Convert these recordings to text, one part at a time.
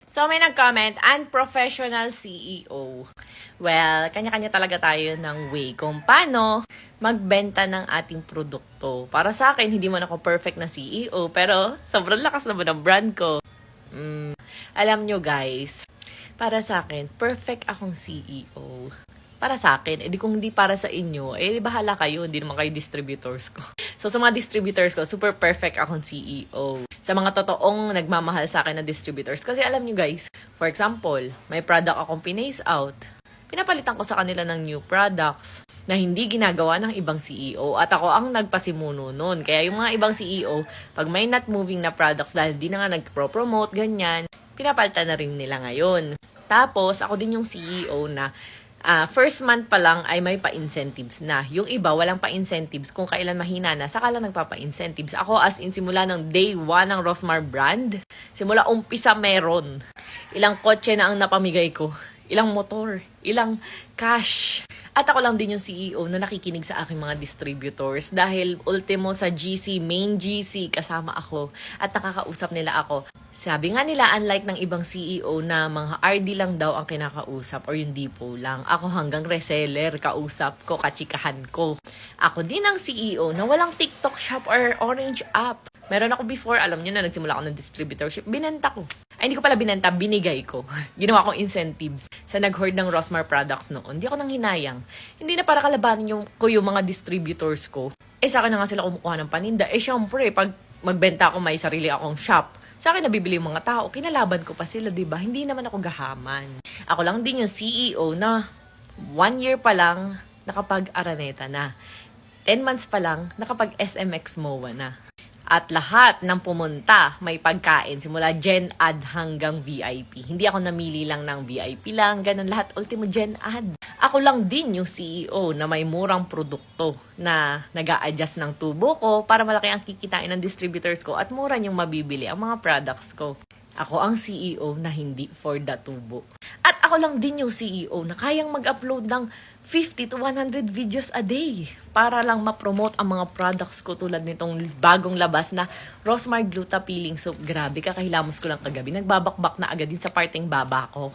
So, may nag-comment, unprofessional CEO. Well, kanya-kanya talaga tayo ng way kung paano magbenta ng ating produkto. Para sa akin, hindi man ako perfect na CEO, pero sobrang lakas naman ng brand ko. Alam nyo guys, para sa akin, perfect akong CEO. Para sa akin, edi kung hindi para sa inyo, bahala kayo, hindi naman kayo distributors ko. So, sa mga distributors ko, super perfect akong CEO. Sa mga totoong nagmamahal sa akin na distributors. Kasi alam nyo guys, for example, may product akong pinace out. Pinapalitan ko sa kanila ng new products na hindi ginagawa ng ibang CEO. At ako ang nagpasimuno nun. Kaya yung mga ibang CEO, pag may not moving na products dahil di na nga nag-promote, ganyan, pinapalitan na rin nila ngayon. Tapos, ako din yung CEO na first month pa lang ay may pa-incentives na. Yung iba, walang pa-incentives. Kung kailan mahina na, saka lang nagpapa-incentives. Ako, as in, simula ng day 1 ng Rosmar brand, simula umpisa meron. Ilang kotse na ang napamigay ko. Ilang motor. Ilang cash. At ako lang din yung CEO na nakikinig sa aking mga distributors dahil ultimo sa GC, main GC, kasama ako at nakakausap nila ako. Sabi nga nila, unlike ng ibang CEO na mga RD lang daw ang kinakausap or yung depot lang. Ako hanggang reseller, kausap ko, kachikahan ko. Ako din ang CEO na walang TikTok shop or Orange app. Meron ako before, alam nyo na, nagsimula ako ng distributorship. Binenta ko. Ay, hindi ko pala binenta, binigay ko. Ginawa kong incentives sa nag-hoard ng Rosmar products noon. Hindi ako nang hinayang. Hindi na para kalabanin ko yung mga distributors ko. Sa akin na nga sila kumukuha ng paninda. Syempre, pag magbenta ako, may sarili akong shop. Sa akin nabibili yung mga tao, kinalaban ko pa sila, diba? Hindi naman ako gahaman. Ako lang din yung CEO na 1 year pa lang nakapag-Araneta na. 10 months pa lang nakapag-SMX MOA na. At lahat ng pumunta may pagkain simula Gen Ad hanggang VIP. Hindi ako namili lang ng VIP lang, ganun lahat. Ultimo Gen Ad. Ako lang din yung CEO na may murang produkto na nag-a-adjust ng tubo ko para malaki ang kikitain ng distributors ko at mura yung mabibili ang mga products ko. Ako ang CEO na hindi for the tubo. At ako lang din yung CEO na kayang mag-upload ng 50 to 100 videos a day para lang ma-promote ang mga products ko tulad nitong bagong labas na Rosmar Gluta Peeling Soap. Grabe, kakahilamos ko lang kagabi. Nagbabakbak na agad din sa parteng baba ko.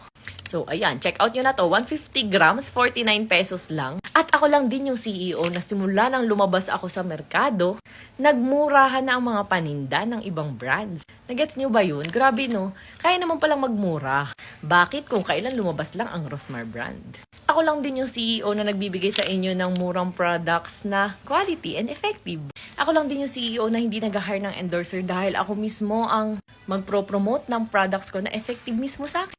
So, ayan, check out nyo na to. 150 grams, 49 pesos lang. At ako lang din yung CEO na simula nang lumabas ako sa merkado, nagmurahan na ang mga paninda ng ibang brands. Nagets nyo ba yun? Grabe no? Kaya naman palang magmura. Bakit kung kailan lumabas lang ang Rosmar brand? Ako lang din yung CEO na nagbibigay sa inyo ng murang products na quality and effective. Ako lang din yung CEO na hindi nag-hire ng endorser dahil ako mismo ang magpro-promote ng products ko na effective mismo sa akin.